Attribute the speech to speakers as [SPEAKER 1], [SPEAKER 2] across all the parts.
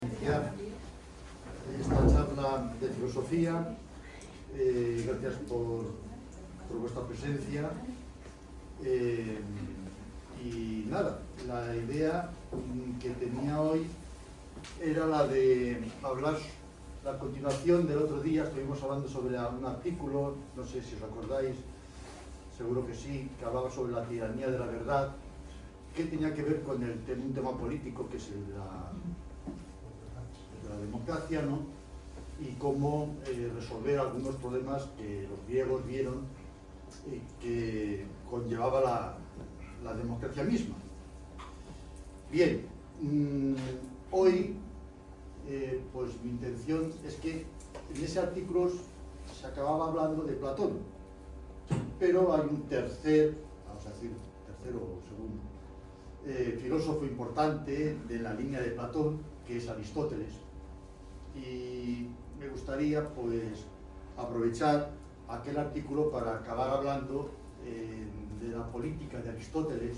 [SPEAKER 1] iniciar esta charla de filosofía. Gracias por vuestra presencia. Y nada, la idea que tenía hoy era la de hablar la continuación del otro día. Estuvimos hablando sobre un artículo, no sé si os acordáis, seguro que sí, que hablaba sobre la tiranía de la verdad, que tenía que ver con un tema político, que es el de la democracia, ¿no? Y cómo resolver algunos problemas que los griegos vieron que conllevaba la democracia misma. Bien, hoy pues mi intención es que en ese artículo se acababa hablando de Platón, pero hay un tercero o segundo filósofo importante de la línea de Platón, que es Aristóteles, y me gustaría pues aprovechar aquel artículo para acabar hablando de la política de Aristóteles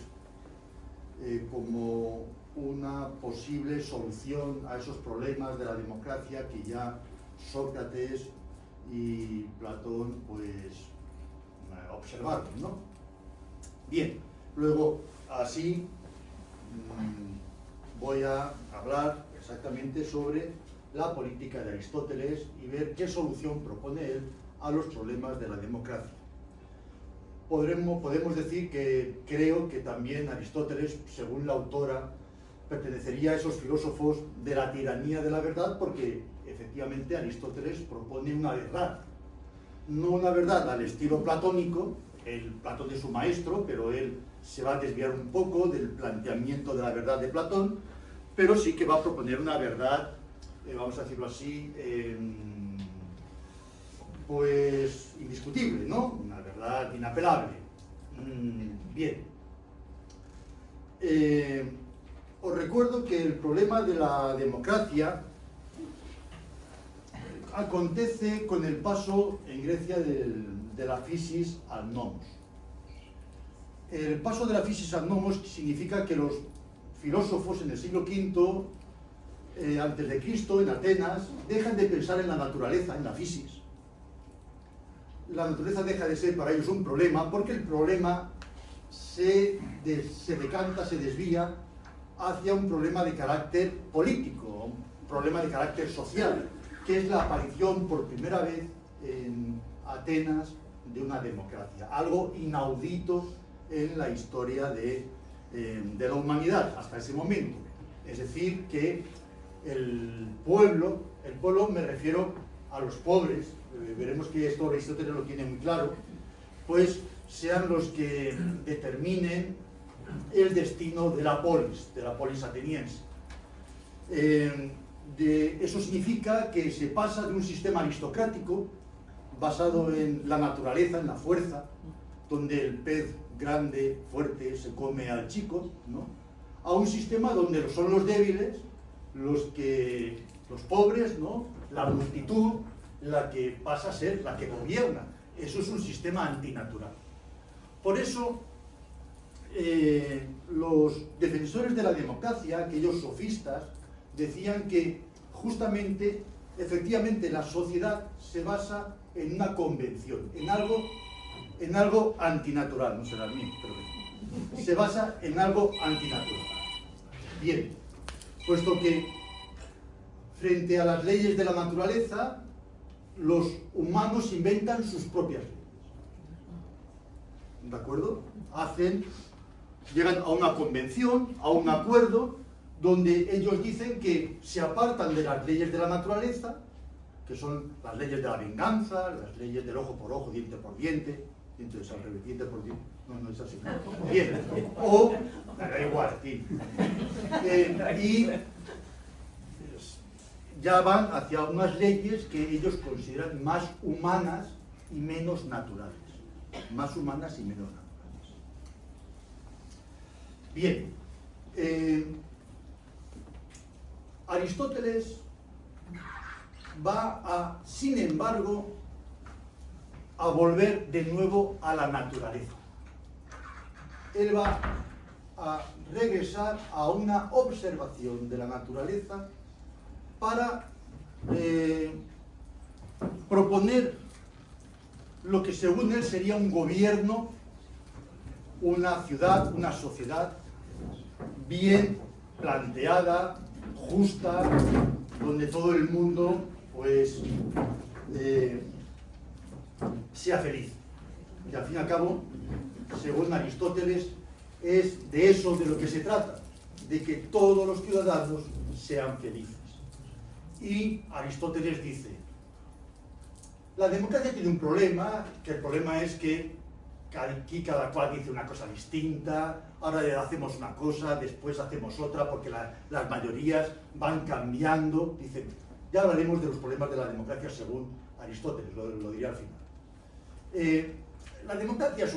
[SPEAKER 1] como una posible solución a esos problemas de la democracia que ya Sócrates y Platón pues observaron, ¿no? Bien, luego así voy a hablar exactamente sobre la política de Aristóteles y ver qué solución propone él a los problemas de la democracia. Podemos decir que creo que también Aristóteles, según la autora, pertenecería a esos filósofos de la tiranía de la verdad, porque efectivamente Aristóteles propone una verdad, no una verdad al estilo platónico, el Platón de su maestro, pero él se va a desviar un poco del planteamiento de la verdad de Platón, pero sí que va a proponer una verdad, vamos a decirlo así, pues indiscutible, ¿no? Una verdad inapelable. Bien. Os recuerdo que el problema de la democracia acontece con el paso en Grecia de la physis al nomos. El paso de la physis al nomos significa que los filósofos en el siglo V antes de Cristo, en Atenas, dejan de pensar en la naturaleza, en la physis. La naturaleza deja de ser para ellos un problema, porque el problema se decanta, se desvía hacia un problema de carácter político, un problema de carácter social, que es la aparición por primera vez en Atenas de una democracia, algo inaudito en la historia de la humanidad hasta ese momento. Es decir, que el pueblo me refiero a los pobres, veremos que esto Aristóteles lo tiene muy claro, pues sean los que determinen el destino de la polis ateniense. Eso significa que se pasa de un sistema aristocrático basado en la naturaleza, en la fuerza, donde el pez grande, fuerte, se come al chico, ¿no?, a un sistema donde son los débiles, los pobres, ¿no?, la multitud, la que pasa a ser la que gobierna. Eso es un sistema antinatural. Por eso, los defensores de la democracia, aquellos sofistas, decían que justamente, efectivamente, la sociedad se basa en una convención, en algo antinatural, no será el mío, pero se basa en algo antinatural. Bien, puesto que frente a las leyes de la naturaleza, los humanos inventan sus propias leyes. ¿De acuerdo? Llegan a una convención, a un acuerdo, donde ellos dicen que se apartan de las leyes de la naturaleza, que son las leyes de la venganza, las leyes del ojo por ojo, diente por diente, diente por diente, no es así, bien, o, da igual, sí. Y ya van hacia unas leyes que ellos consideran más humanas y menos naturales. Más humanas y menos naturales. Bien. Aristóteles va sin embargo, a volver de nuevo a la naturaleza. Él va a regresar a una observación de la naturaleza para proponer lo que según él sería un gobierno, una ciudad, una sociedad bien planteada, justa, donde todo el mundo pues sea feliz. Y al fin y al cabo, según Aristóteles, es de eso de lo que se trata, de que todos los ciudadanos sean felices. Y Aristóteles dice, la democracia tiene un problema, que el problema es que aquí cada cual dice una cosa distinta, ahora hacemos una cosa, después hacemos otra, porque las mayorías van cambiando. Dice, ya hablaremos de los problemas de la democracia según Aristóteles, lo diré al final. La democracia es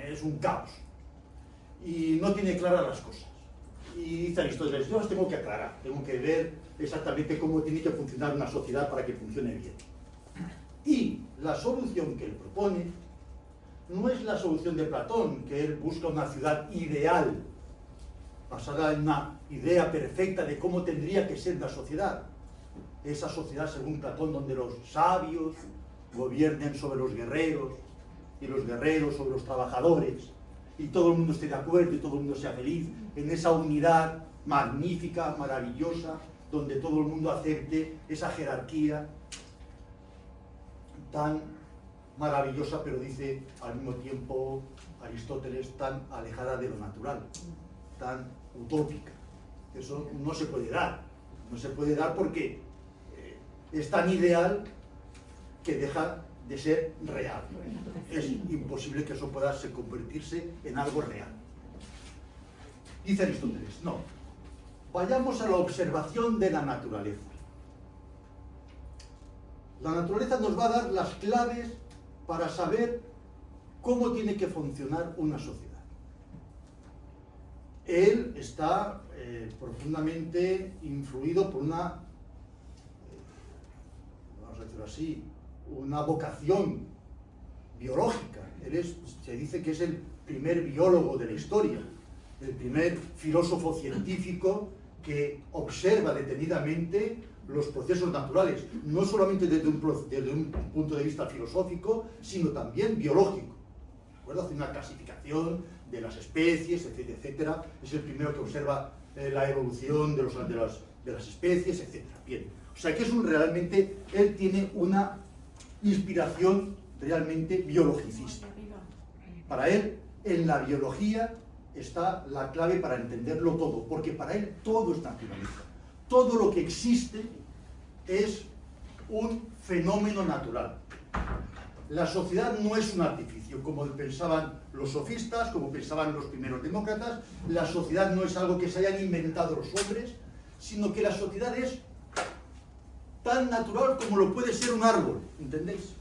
[SPEAKER 1] es un caos y no tiene claras las cosas. Y dice Aristóteles, yo las tengo que aclarar, tengo que ver exactamente cómo tiene que funcionar una sociedad para que funcione bien. Y la solución que él propone no es la solución de Platón, que él busca una ciudad ideal, basada en una idea perfecta de cómo tendría que ser la sociedad. Esa sociedad, según Platón, donde los sabios gobiernen sobre los guerreros, y los guerreros sobre los trabajadores, y todo el mundo esté de acuerdo y todo el mundo sea feliz, en esa unidad magnífica, maravillosa, donde todo el mundo acepte esa jerarquía tan maravillosa, pero dice al mismo tiempo Aristóteles, tan alejada de lo natural, tan utópica. Eso no se puede dar, no se puede dar porque es tan ideal que deja de ser real. Es imposible que eso pueda convertirse en algo real. Dice Aristóteles, no, vayamos a la observación de la naturaleza. La naturaleza nos va a dar las claves para saber cómo tiene que funcionar una sociedad. Él está profundamente influido por una, vamos a decirlo así, una vocación biológica. Se dice que es el primer biólogo de la historia, el primer filósofo científico que observa detenidamente los procesos naturales, no solamente desde un punto de vista filosófico, sino también biológico. ¿De acuerdo? Hace una clasificación de las especies, etcétera, etcétera. Es el primero que observa la evolución de las especies, etcétera. Bien. O sea que realmente él tiene una inspiración realmente biologicista. Para él, en la biología está la clave para entenderlo todo, porque para él todo es naturaleza. Todo lo que existe es un fenómeno natural. La sociedad no es un artificio, como pensaban los sofistas, como pensaban los primeros demócratas. La sociedad no es algo que se hayan inventado los hombres, sino que la sociedad es tan natural como lo puede ser un árbol, ¿entendéis?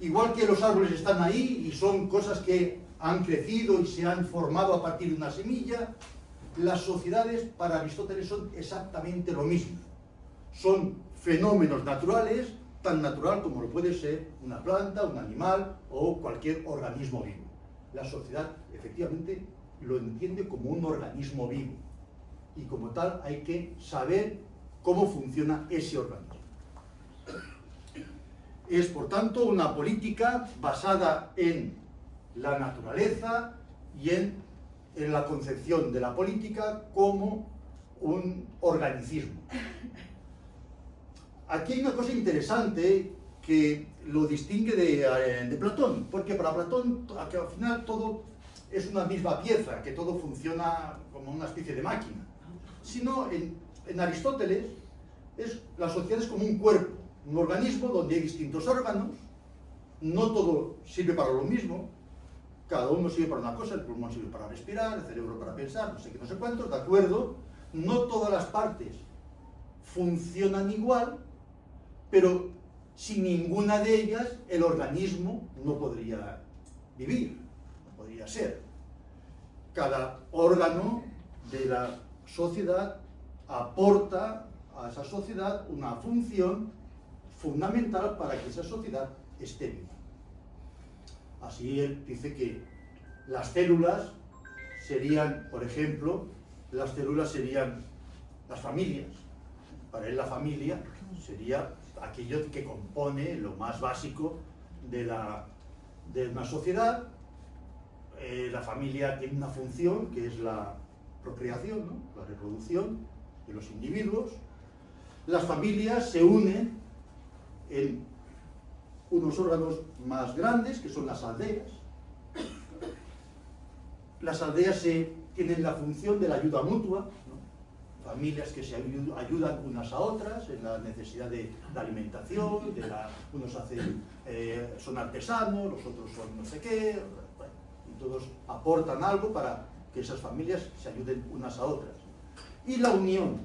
[SPEAKER 1] Igual que los árboles están ahí y son cosas que han crecido y se han formado a partir de una semilla, las sociedades para Aristóteles son exactamente lo mismo. Son fenómenos naturales, tan natural como lo puede ser una planta, un animal o cualquier organismo vivo. La sociedad efectivamente lo entiende como un organismo vivo y como tal hay que saber cómo funciona ese organismo. Es por tanto una política basada en la naturaleza y en la concepción de la política como un organicismo. Aquí hay una cosa interesante que lo distingue de Platón, porque para Platón que al final todo es una misma pieza, que todo funciona como una especie de máquina. Sino en Aristóteles la sociedad es como un cuerpo, un organismo donde hay distintos órganos, no todo sirve para lo mismo, cada uno sirve para una cosa, el pulmón sirve para respirar, el cerebro para pensar, no sé qué, no sé cuántos, ¿de acuerdo? No todas las partes funcionan igual, pero sin ninguna de ellas el organismo no podría vivir, no podría ser. Cada órgano de la sociedad aporta a esa sociedad una función fundamental para que esa sociedad esté viva. Así él dice que las células serían, por ejemplo, las células serían las familias. Para él la familia sería aquello que compone lo más básico de una sociedad. La familia tiene una función que es la procreación, ¿no? La reproducción de los individuos. Las familias se unen en unos órganos más grandes, que son las aldeas. Las aldeas tienen la función de la ayuda mutua, ¿no? Familias que se ayudan unas a otras en la necesidad de alimentación, unos son artesanos, los otros son no sé qué, bueno, y todos aportan algo para que esas familias se ayuden unas a otras. Y la unión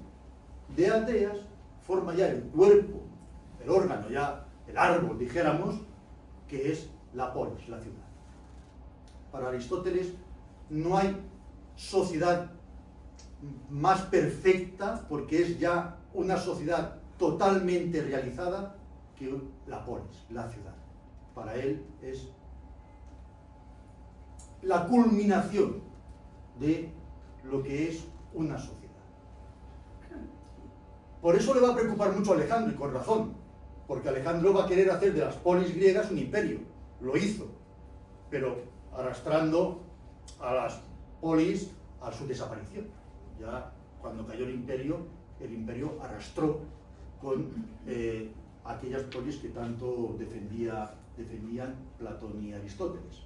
[SPEAKER 1] de aldeas forma ya el cuerpo, el órgano, ya el árbol, dijéramos, que es la polis, la ciudad. Para Aristóteles no hay sociedad más perfecta, porque es ya una sociedad totalmente realizada, que la polis, la ciudad. Para él es la culminación de lo que es una sociedad. Por eso le va a preocupar mucho a Alejandro, y con razón, porque Alejandro va a querer hacer de las polis griegas un imperio. Lo hizo, pero arrastrando a las polis a su desaparición. Ya cuando cayó el imperio arrastró con aquellas polis que tanto defendían Platón y Aristóteles.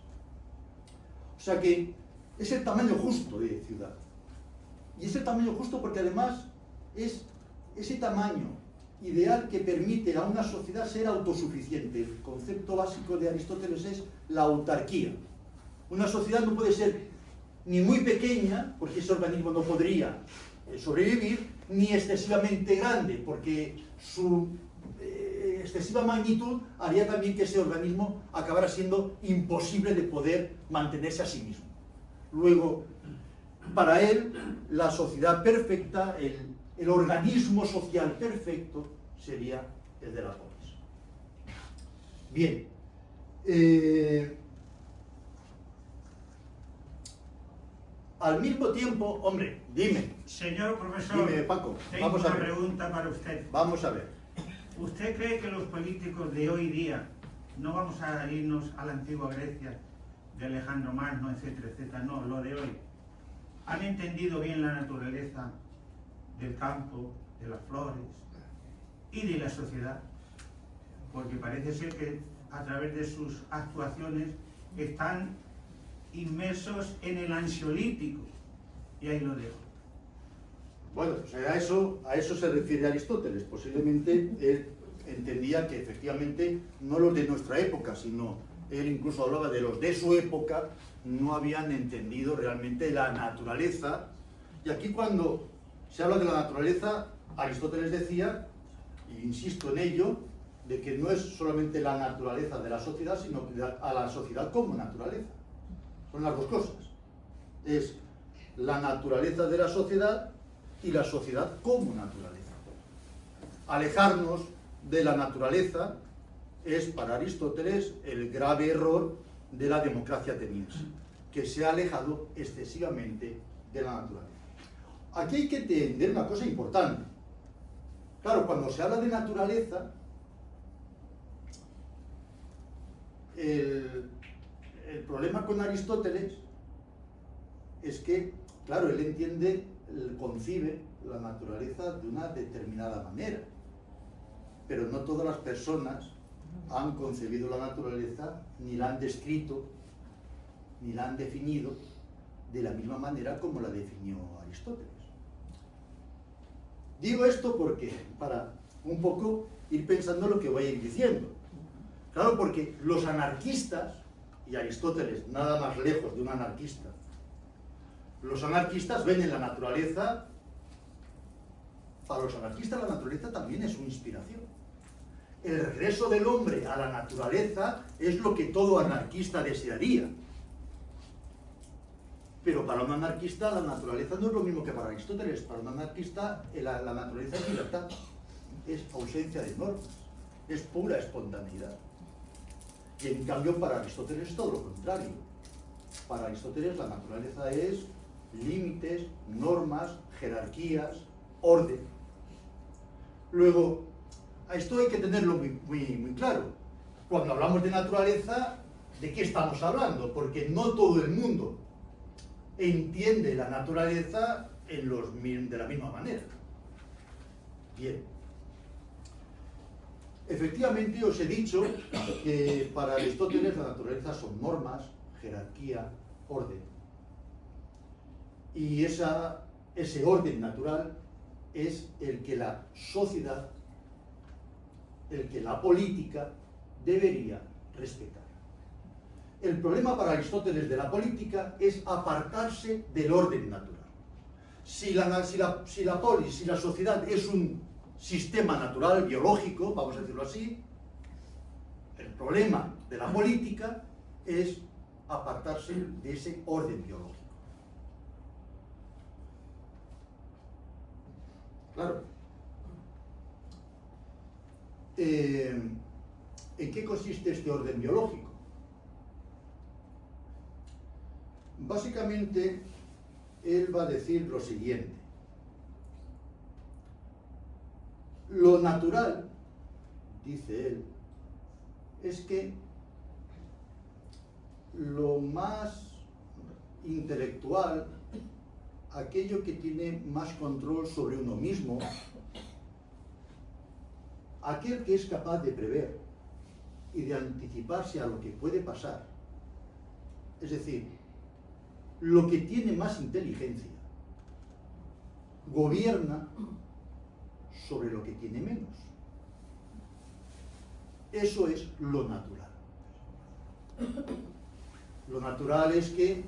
[SPEAKER 1] O sea que es el tamaño justo de ciudad. Y es el tamaño justo porque además es ese tamaño ideal que permite a una sociedad ser autosuficiente. El concepto básico de Aristóteles es la autarquía. Una sociedad no puede ser ni muy pequeña, porque ese organismo no podría sobrevivir, ni excesivamente grande, porque su excesiva magnitud haría también que ese organismo acabara siendo imposible de poder mantenerse a sí mismo. Luego, para él, la sociedad perfecta, el organismo social perfecto, sería el de la polis. Bien. Al mismo tiempo, hombre, dime.
[SPEAKER 2] Señor profesor,
[SPEAKER 1] Dime, Paco,
[SPEAKER 2] tengo
[SPEAKER 1] vamos a
[SPEAKER 2] una
[SPEAKER 1] ver.
[SPEAKER 2] pregunta para usted.
[SPEAKER 1] Vamos a ver.
[SPEAKER 2] ¿Usted cree que los políticos de hoy día, no vamos a irnos a la antigua Grecia, de Alejandro Magno, etcétera, etcétera, no, lo de hoy, han entendido bien la naturaleza del campo, de las flores y de la sociedad? Porque parece ser que a través de sus actuaciones están inmersos en el ansiolítico, y ahí lo dejo.
[SPEAKER 1] Bueno, pues a eso se refiere Aristóteles. Posiblemente él entendía que efectivamente no los de nuestra época, sino él incluso hablaba de los de su época, no habían entendido realmente la naturaleza. Y aquí cuando se habla de la naturaleza, Aristóteles decía, e insisto en ello, de que no es solamente la naturaleza de la sociedad, sino a la sociedad como naturaleza. Son las dos cosas. Es la naturaleza de la sociedad y la sociedad como naturaleza. Alejarnos de la naturaleza es para Aristóteles el grave error de la democracia ateniense, que se ha alejado excesivamente de la naturaleza. Aquí hay que entender una cosa importante. Claro, cuando se habla de naturaleza, el problema con Aristóteles es que, claro, él concibe la naturaleza de una determinada manera, pero no todas las personas han concebido la naturaleza, ni la han descrito, ni la han definido de la misma manera como la definió Aristóteles. Digo esto porque, para un poco ir pensando lo que voy a ir diciendo. Claro, porque los anarquistas, y Aristóteles nada más lejos de un anarquista, los anarquistas ven en la naturaleza, para los anarquistas la naturaleza también es su inspiración. El regreso del hombre a la naturaleza es lo que todo anarquista desearía. Pero para un anarquista la naturaleza no es lo mismo que para Aristóteles. Para un anarquista la naturaleza es libertad, es ausencia de normas, es pura espontaneidad. Y en cambio para Aristóteles es todo lo contrario. Para Aristóteles la naturaleza es límites, normas, jerarquías, orden. Luego, a esto hay que tenerlo muy claro. Cuando hablamos de naturaleza, ¿de qué estamos hablando? Porque no todo el mundo entiende la naturaleza de la misma manera. Bien. Efectivamente, os he dicho que para Aristóteles la naturaleza son normas, jerarquía, orden. Y ese orden natural es el que la sociedad, el que la política debería respetar. El problema para Aristóteles de la política es apartarse del orden natural. Si la polis, si la sociedad es un sistema natural, biológico, vamos a decirlo así, el problema de la política es apartarse de ese orden biológico. Claro. ¿En qué consiste este orden biológico? Básicamente, él va a decir lo siguiente. Lo natural, dice él, es que lo más intelectual, aquello que tiene más control sobre uno mismo, aquel que es capaz de prever y de anticiparse a lo que puede pasar, es decir, lo que tiene más inteligencia, gobierna sobre lo que tiene menos. Eso es lo natural. Lo natural es que,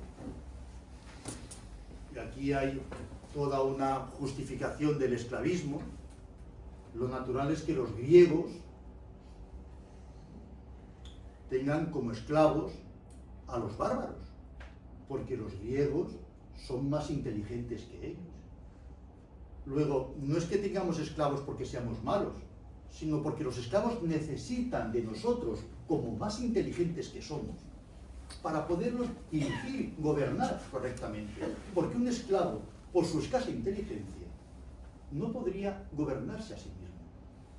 [SPEAKER 1] y aquí hay toda una justificación del esclavismo, lo natural es que los griegos tengan como esclavos a los bárbaros, porque los griegos son más inteligentes que ellos. Luego, no es que tengamos esclavos porque seamos malos, sino porque los esclavos necesitan de nosotros, como más inteligentes que somos, para poderlos dirigir, gobernar correctamente. Porque un esclavo, por su escasa inteligencia, no podría gobernarse a sí mismo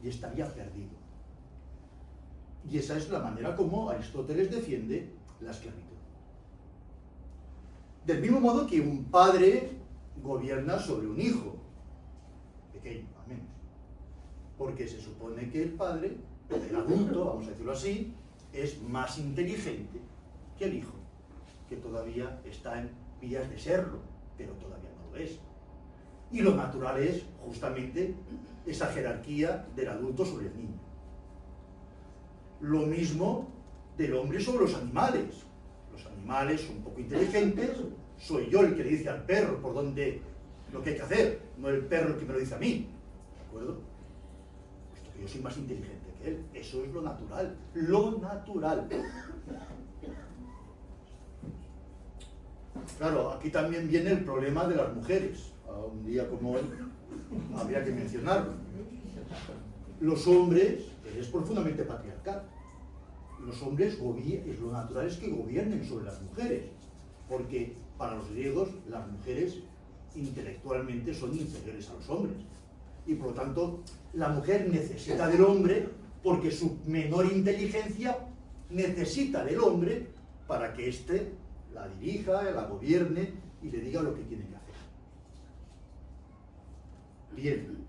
[SPEAKER 1] y estaría perdido. Y esa es la manera como Aristóteles defiende la esclavitud. Del mismo modo que un padre gobierna sobre un hijo, pequeño al menos, porque se supone que el padre, el adulto, vamos a decirlo así, es más inteligente que el hijo, que todavía está en vías de serlo, pero todavía no lo es. Y lo natural es justamente esa jerarquía del adulto sobre el niño. Lo mismo del hombre sobre los animales. Los animales son un poco inteligentes, soy yo el que le dice al perro por dónde lo que hay que hacer, no el perro el que me lo dice a mí, ¿de acuerdo? Puesto que yo soy más inteligente que él, eso es lo natural, lo natural. Claro, aquí también viene el problema de las mujeres, un día como hoy habría que mencionarlo. Los hombres, es profundamente patriarcal. Los hombres, lo natural es que gobiernen sobre las mujeres, porque para los griegos las mujeres intelectualmente son inferiores a los hombres. Y por lo tanto, la mujer necesita del hombre porque su menor inteligencia necesita del hombre para que éste la dirija, la gobierne y le diga lo que tiene que hacer. Bien.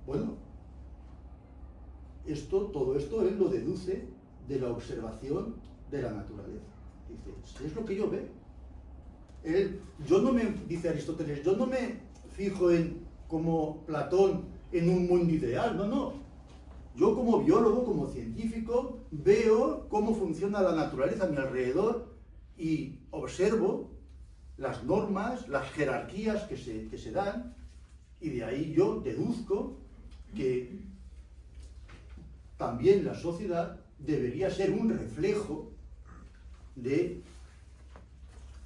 [SPEAKER 1] Bueno, todo esto él lo deduce de la observación de la naturaleza. Dice, es lo que yo veo. Dice Aristóteles, yo no me fijo como Platón en un mundo ideal, no. Yo como biólogo, como científico, veo cómo funciona la naturaleza a mi alrededor y observo las normas, las jerarquías que se dan, y de ahí yo deduzco que también la sociedad debería ser un reflejo de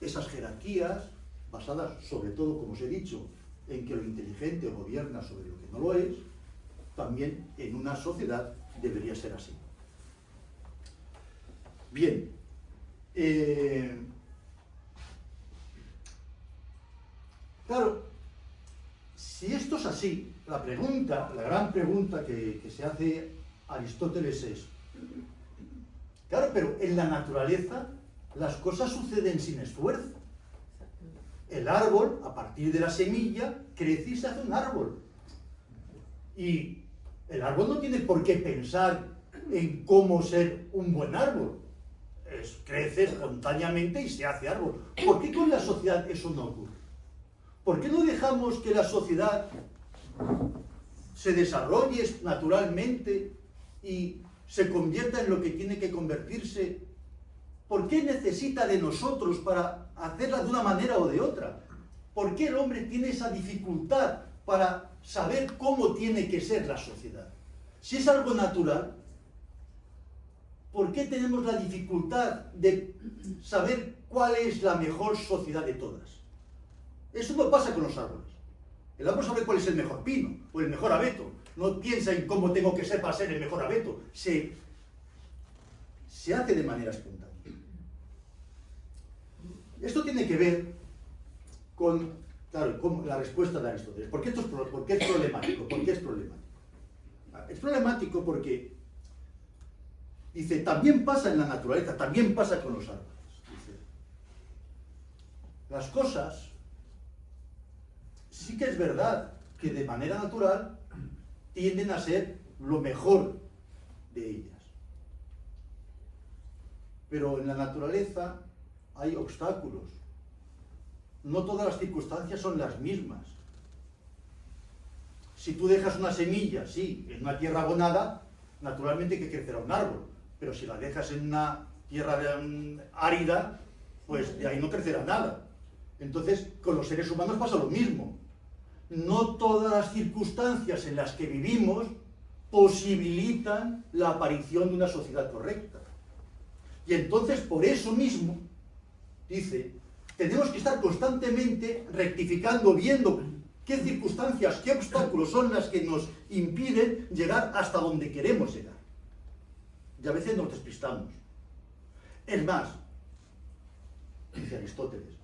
[SPEAKER 1] esas jerarquías basadas sobre todo, como os he dicho, en que lo inteligente gobierna sobre lo que no lo es. También en una sociedad debería ser así. Bien, Claro, si esto es así, la gran pregunta que se hace Aristóteles es, claro, pero en la naturaleza las cosas suceden sin esfuerzo. El árbol, a partir de la semilla, crece y se hace un árbol. Y el árbol no tiene por qué pensar en cómo ser un buen árbol. Crece espontáneamente y se hace árbol. ¿Por qué con la sociedad eso no ocurre? ¿Por qué no dejamos que la sociedad se desarrolle naturalmente y se convierta en lo que tiene que convertirse? ¿Por qué necesita de nosotros para hacerla de una manera o de otra? ¿Por qué el hombre tiene esa dificultad para saber cómo tiene que ser la sociedad? Si es algo natural, ¿por qué tenemos la dificultad de saber cuál es la mejor sociedad de todas? Eso no pasa con los árboles. El árbol sabe cuál es el mejor pino o el mejor abeto. No piensa en cómo tengo que ser para ser el mejor abeto. Se hace de manera espontánea. Esto tiene que ver con, claro, con la respuesta de Aristóteles. ¿Por qué es problemático? ¿Por qué es problemático? Es problemático porque, dice, también pasa en la naturaleza, también pasa con los árboles. Dice, las cosas, sí que es verdad que de manera natural tienden a ser lo mejor de ellas. Pero en la naturaleza hay obstáculos. No todas las circunstancias son las mismas. Si tú dejas una semilla, sí, en una tierra abonada, naturalmente que crecerá un árbol. Pero si la dejas en una tierra árida, pues de ahí no crecerá nada. Entonces, con los seres humanos pasa lo mismo. No todas las circunstancias en las que vivimos posibilitan la aparición de una sociedad correcta. Y entonces, por eso mismo, dice, tenemos que estar constantemente rectificando, viendo qué circunstancias, qué obstáculos son las que nos impiden llegar hasta donde queremos llegar. Y a veces nos despistamos. Es más, dice Aristóteles,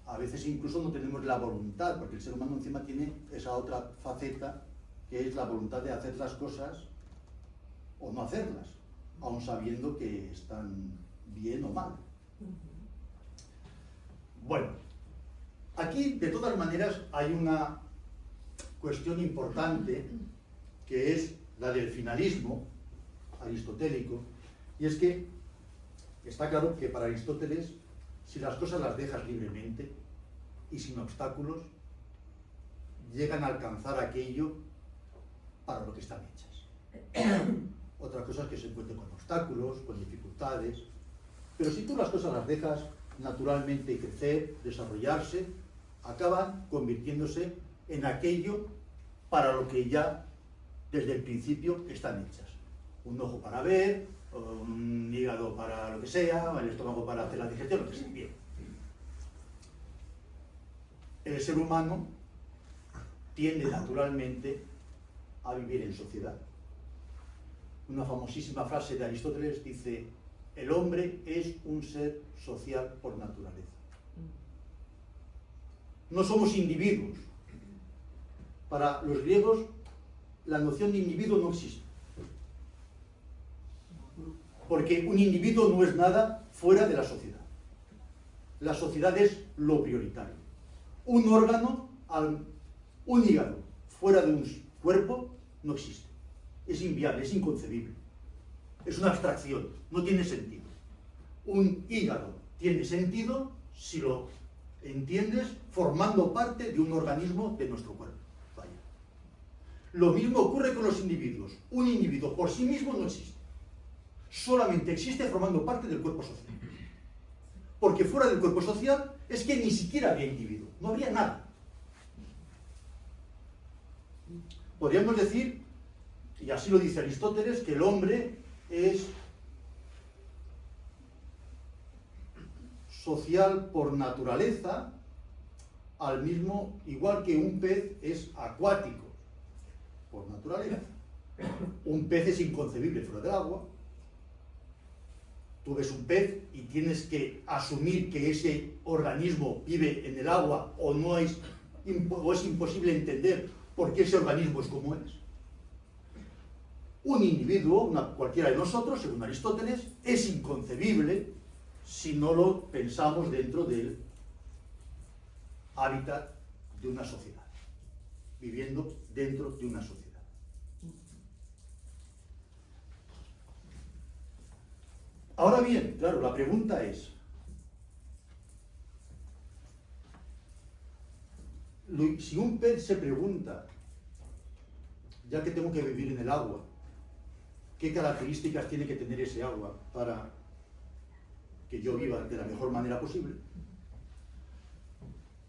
[SPEAKER 1] a veces incluso no tenemos la voluntad, porque el ser humano encima tiene esa otra faceta, que es la voluntad de hacer las cosas o no hacerlas, aun sabiendo que están bien o mal. Bueno, aquí de todas maneras hay una cuestión importante, que es la del finalismo aristotélico, y es que está claro que para Aristóteles, si las cosas las dejas libremente y sin obstáculos, llegan a alcanzar aquello para lo que están hechas. Otra cosa es que se encuentren con obstáculos, con dificultades, pero si tú las cosas las dejas naturalmente crecer, desarrollarse, acaban convirtiéndose en aquello para lo que ya desde el principio están hechas. Un ojo para ver, un hígado para lo que sea, el estómago para hacer la digestión, lo que sea. Bien. El ser humano tiende naturalmente a vivir en sociedad. Una famosísima frase de Aristóteles dice: el hombre es un ser social por naturaleza. No somos individuos. Para los griegos, la noción de individuo no existe. Porque un individuo no es nada fuera de la sociedad. La sociedad es lo prioritario. Un órgano, un hígado, fuera de un cuerpo, no existe. Es inviable, es inconcebible. Es una abstracción, no tiene sentido. Un hígado tiene sentido si lo entiendes formando parte de un organismo de nuestro cuerpo. Vaya. Lo mismo ocurre con los individuos. Un individuo por sí mismo no existe. Solamente existe formando parte del cuerpo social. Porque fuera del cuerpo social es que ni siquiera habría individuo, no habría nada. Podríamos decir, y así lo dice Aristóteles, que el hombre es social por naturaleza, al mismo, igual que un pez es acuático por naturaleza. Un pez es inconcebible fuera del agua. Tú ves un pez y tienes que asumir que ese organismo vive en el agua o es imposible entender por qué ese organismo es como es. Un individuo, cualquiera de nosotros, según Aristóteles, es inconcebible si no lo pensamos dentro del hábitat de una sociedad, viviendo dentro de una sociedad. Ahora bien, claro, la pregunta es, si un pez se pregunta, ya que tengo que vivir en el agua, ¿qué características tiene que tener ese agua para que yo viva de la mejor manera posible?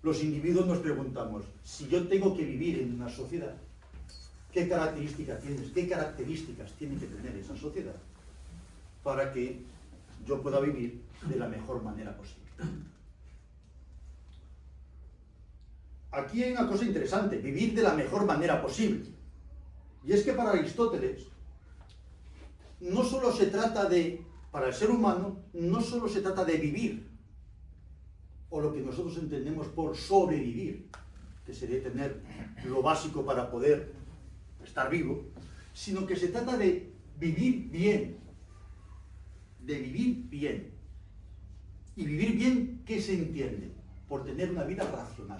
[SPEAKER 1] Los individuos nos preguntamos, si yo tengo que vivir en una sociedad, ¿qué características tiene que tener esa sociedad para que yo pueda vivir de la mejor manera posible? Aquí hay una cosa interesante, vivir de la mejor manera posible. Y es que para Aristóteles, no solo se trata para el ser humano, no solo se trata de vivir, o lo que nosotros entendemos por sobrevivir, que sería tener lo básico para poder estar vivo, sino que se trata de vivir bien. De vivir bien. Y vivir bien, ¿qué se entiende? Por tener una vida racional.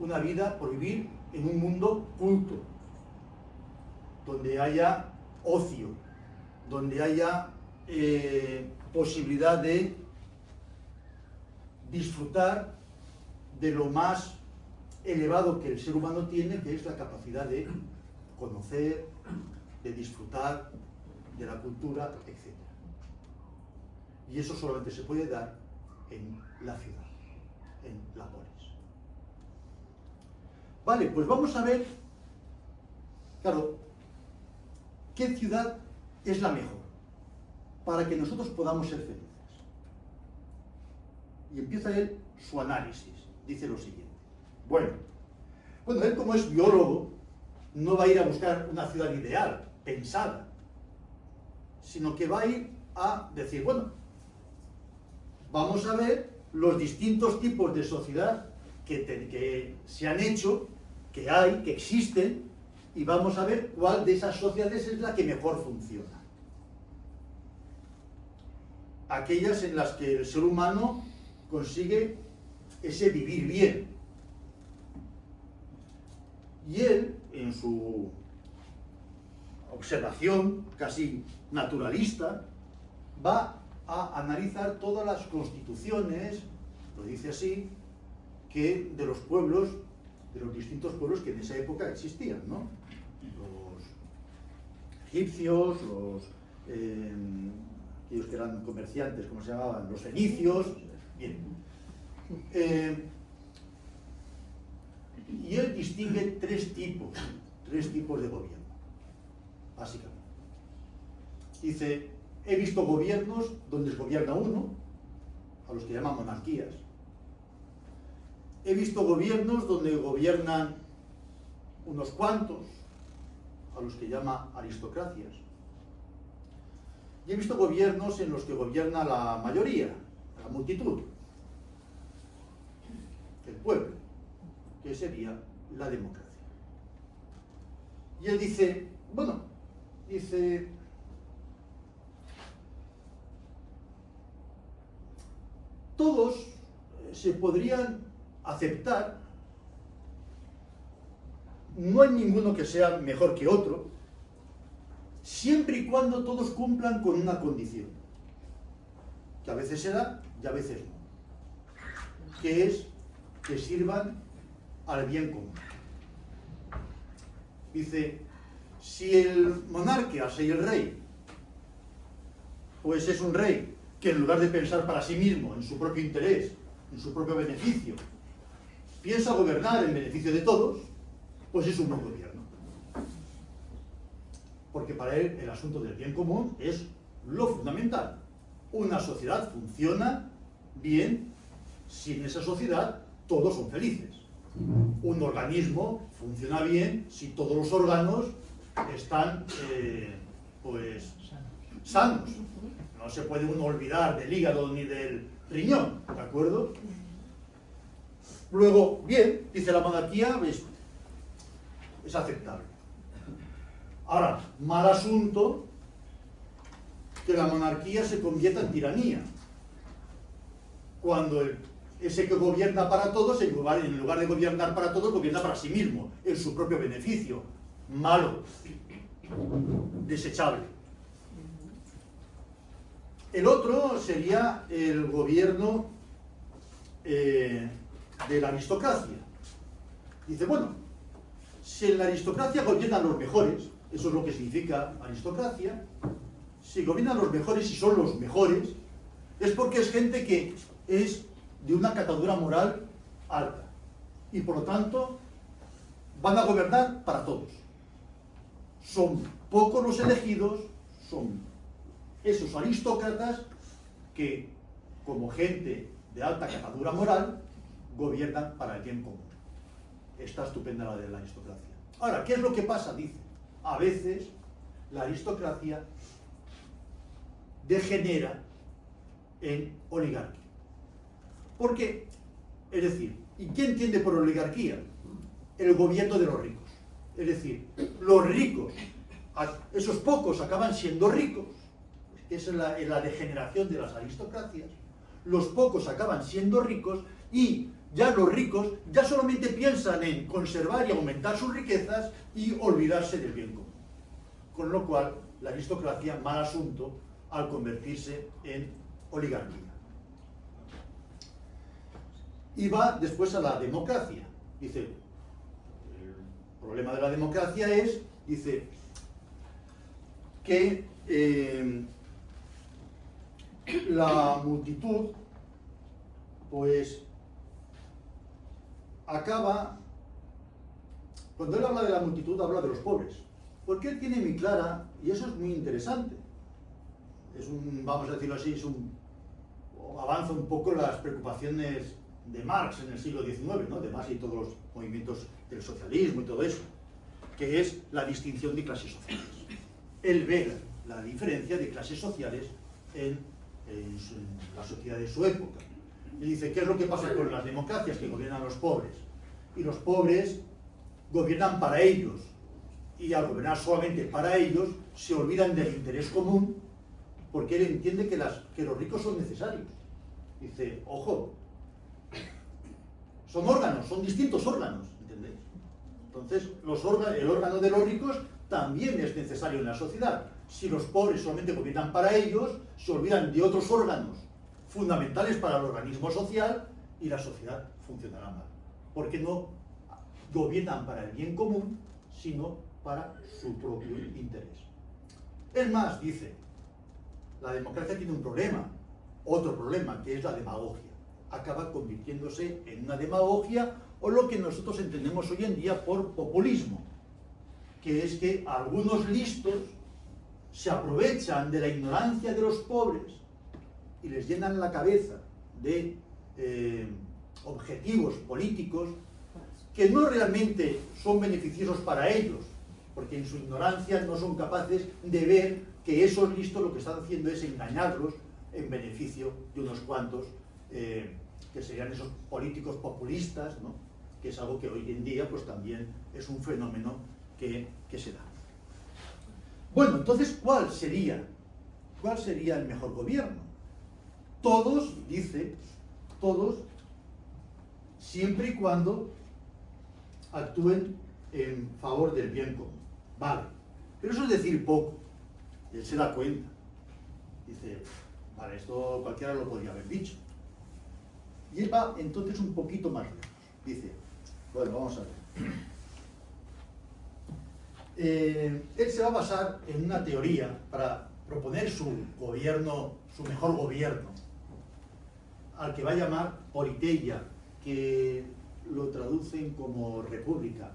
[SPEAKER 1] Una vida por vivir en un mundo culto, donde haya ocio, donde haya posibilidad de disfrutar de lo más elevado que el ser humano tiene, que es la capacidad de conocer, de disfrutar de la cultura, etc. Y eso solamente se puede dar en la ciudad, en la polis. Vale, pues vamos a ver, claro, ¿qué ciudad es la mejor para que nosotros podamos ser felices? Y empieza él su análisis. Dice lo siguiente. Bueno, él como es biólogo, no va a ir a buscar una ciudad ideal, pensada, sino que va a ir a decir, bueno, vamos a ver los distintos tipos de sociedad que se han hecho, que hay, que existen, y vamos a ver cuál de esas sociedades es la que mejor funciona. Aquellas en las que el ser humano consigue ese vivir bien. Y él, en su observación casi naturalista, va a analizar todas las constituciones, lo dice así, que de los pueblos, de los distintos pueblos que en esa época existían, ¿no? Los egipcios, aquellos que eran comerciantes, ¿cómo se llamaban? Los fenicios, bien. Y él distingue tres tipos de gobierno, básicamente. Dice, he visto gobiernos donde gobierna uno, a los que llaman monarquías. He visto gobiernos donde gobiernan unos cuantos, a los que llama aristocracias. Y he visto gobiernos en los que gobierna la mayoría, la multitud, el pueblo, que sería la democracia. Y él dice, todos se podrían aceptar, no hay ninguno que sea mejor que otro, siempre y cuando todos cumplan con una condición, que a veces se da y a veces no, que es que sirvan al bien común. Dice, si el monarca, si el rey, pues es un rey que en lugar de pensar para sí mismo, en su propio interés, en su propio beneficio, piensa gobernar en beneficio de todos, pues es un buen gobierno. Porque para él el asunto del bien común es lo fundamental. Una sociedad funciona bien si en esa sociedad todos son felices. Un organismo funciona bien si todos los órganos están sanos. No se puede uno olvidar del hígado ni del riñón, ¿de acuerdo? Luego, bien, dice la monarquía, es aceptable. Ahora, mal asunto que la monarquía se convierta en tiranía. Cuando ese que gobierna para todos, en lugar de gobernar para todos, gobierna para sí mismo, en su propio beneficio. Malo. Desechable. El otro sería el gobierno de la aristocracia. Dice, bueno, si en la aristocracia gobiernan los mejores, eso es lo que significa aristocracia, si gobiernan los mejores y son los mejores, es porque es gente que es de una catadura moral alta. Y por lo tanto, van a gobernar para todos. Son pocos los elegidos, son esos aristócratas que, como gente de alta catadura moral, gobiernan para el bien común. Está estupenda la de la aristocracia. Ahora, ¿qué es lo que pasa? Dice, a veces la aristocracia degenera en oligarquía. ¿Por qué? Es decir, ¿y qué entiende por oligarquía? El gobierno de los ricos. Es decir, los ricos, esos pocos acaban siendo ricos, esa es la degeneración de las aristocracias, los pocos acaban siendo ricos y ya los ricos ya solamente piensan en conservar y aumentar sus riquezas y olvidarse del bien común. Con lo cual, la aristocracia, mal asunto al convertirse en oligarquía. Y va después a la democracia. Dice, el problema de la democracia es, dice, que la multitud, pues, acaba, cuando él habla de la multitud, habla de los pobres. Porque él tiene muy clara, y eso es muy interesante, es un, vamos a decirlo así, avanza un poco las preocupaciones de Marx en el siglo XIX, ¿no? De Marx y todos los movimientos del socialismo y todo eso, que es la distinción de clases sociales. Él ve la diferencia de clases sociales en la sociedad de su época. Y dice, ¿qué es lo que pasa con las democracias? Que gobiernan los pobres. Y los pobres gobiernan para ellos. Y al gobernar solamente para ellos, se olvidan del interés común, porque él entiende que los ricos son necesarios. Dice, ojo, son órganos, son distintos órganos, ¿entendéis? Entonces, el órgano de los ricos también es necesario en la sociedad. Si los pobres solamente gobiernan para ellos, se olvidan de otros órganos fundamentales para el organismo social y la sociedad funcionará mal. Porque no gobiernan para el bien común, sino para su propio interés. Es más, dice, la democracia tiene un problema, otro problema, que es la demagogia. Acaba convirtiéndose en una demagogia, o lo que nosotros entendemos hoy en día por populismo, que es que algunos listos se aprovechan de la ignorancia de los pobres y les llenan la cabeza de objetivos políticos que no realmente son beneficiosos para ellos, porque en su ignorancia no son capaces de ver que esos listos lo que están haciendo es engañarlos en beneficio de unos cuantos, que serían esos políticos populistas, ¿no? Que es algo que hoy en día pues también es un fenómeno que se da. Bueno, entonces, ¿cuál sería el mejor gobierno? Todos, dice, todos, siempre y cuando actúen en favor del bien común. Vale, pero eso es decir poco. Él se da cuenta. Dice, vale, esto cualquiera lo podría haber dicho. Y él va entonces un poquito más lejos. Dice, bueno, vamos a ver. Él se va a basar en una teoría para proponer su gobierno, su mejor gobierno, al que va a llamar politeia, que lo traducen como república.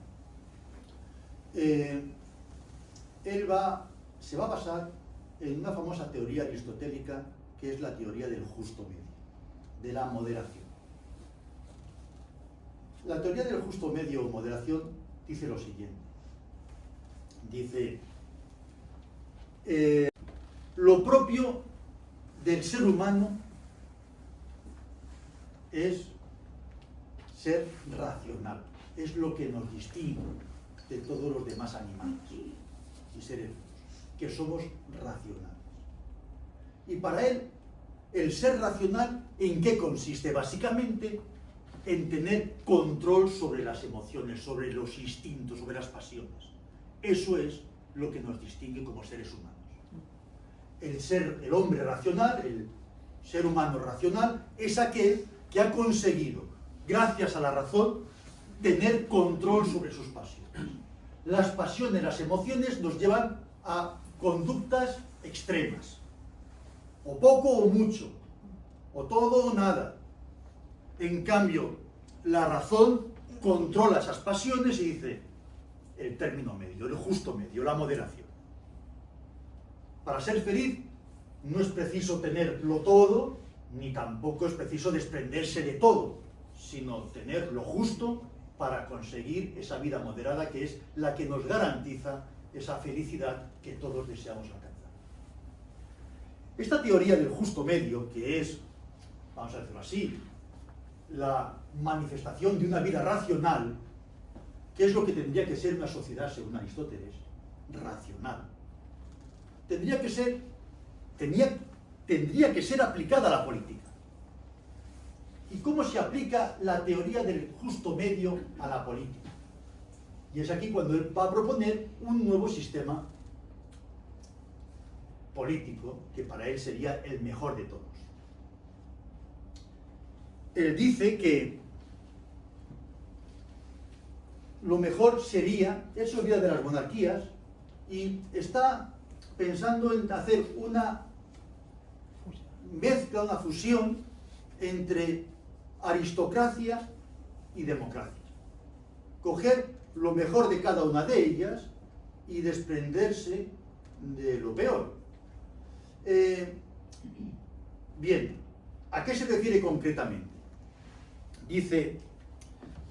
[SPEAKER 1] Él se va a basar en una famosa teoría aristotélica, que es la teoría del justo medio, de la moderación. La teoría del justo medio o moderación dice lo siguiente. Dice, lo propio del ser humano es ser racional. Es lo que nos distingue de todos los demás animales y seres vivos, que somos racionales. Y para él, el ser racional, ¿en qué consiste? Básicamente en tener control sobre las emociones, sobre los instintos, sobre las pasiones. Eso es lo que nos distingue como seres humanos. El hombre racional, el ser humano racional, es aquel que ha conseguido, gracias a la razón, tener control sobre sus pasiones. Las pasiones, las emociones nos llevan a conductas extremas, o poco o mucho, o todo o nada. En cambio, la razón controla esas pasiones y dice el término medio, el justo medio, la moderación. Para ser feliz no es preciso tenerlo todo, ni tampoco es preciso desprenderse de todo, sino tener lo justo para conseguir esa vida moderada que es la que nos garantiza esa felicidad que todos deseamos alcanzar. Esta teoría del justo medio, que es, vamos a decirlo así, la manifestación de una vida racional, que es lo que tendría que ser una sociedad, según Aristóteles, racional, tendría que ser aplicada a la política. ¿Y cómo se aplica la teoría del justo medio a la política? Y es aquí cuando él va a proponer un nuevo sistema político que para él sería el mejor de todos. Él dice que lo mejor sería, él se olvida de las monarquías y está pensando en hacer una mezcla, una fusión entre aristocracia y democracia. Coger lo mejor de cada una de ellas y desprenderse de lo peor. Bien, ¿a qué se refiere concretamente? Dice,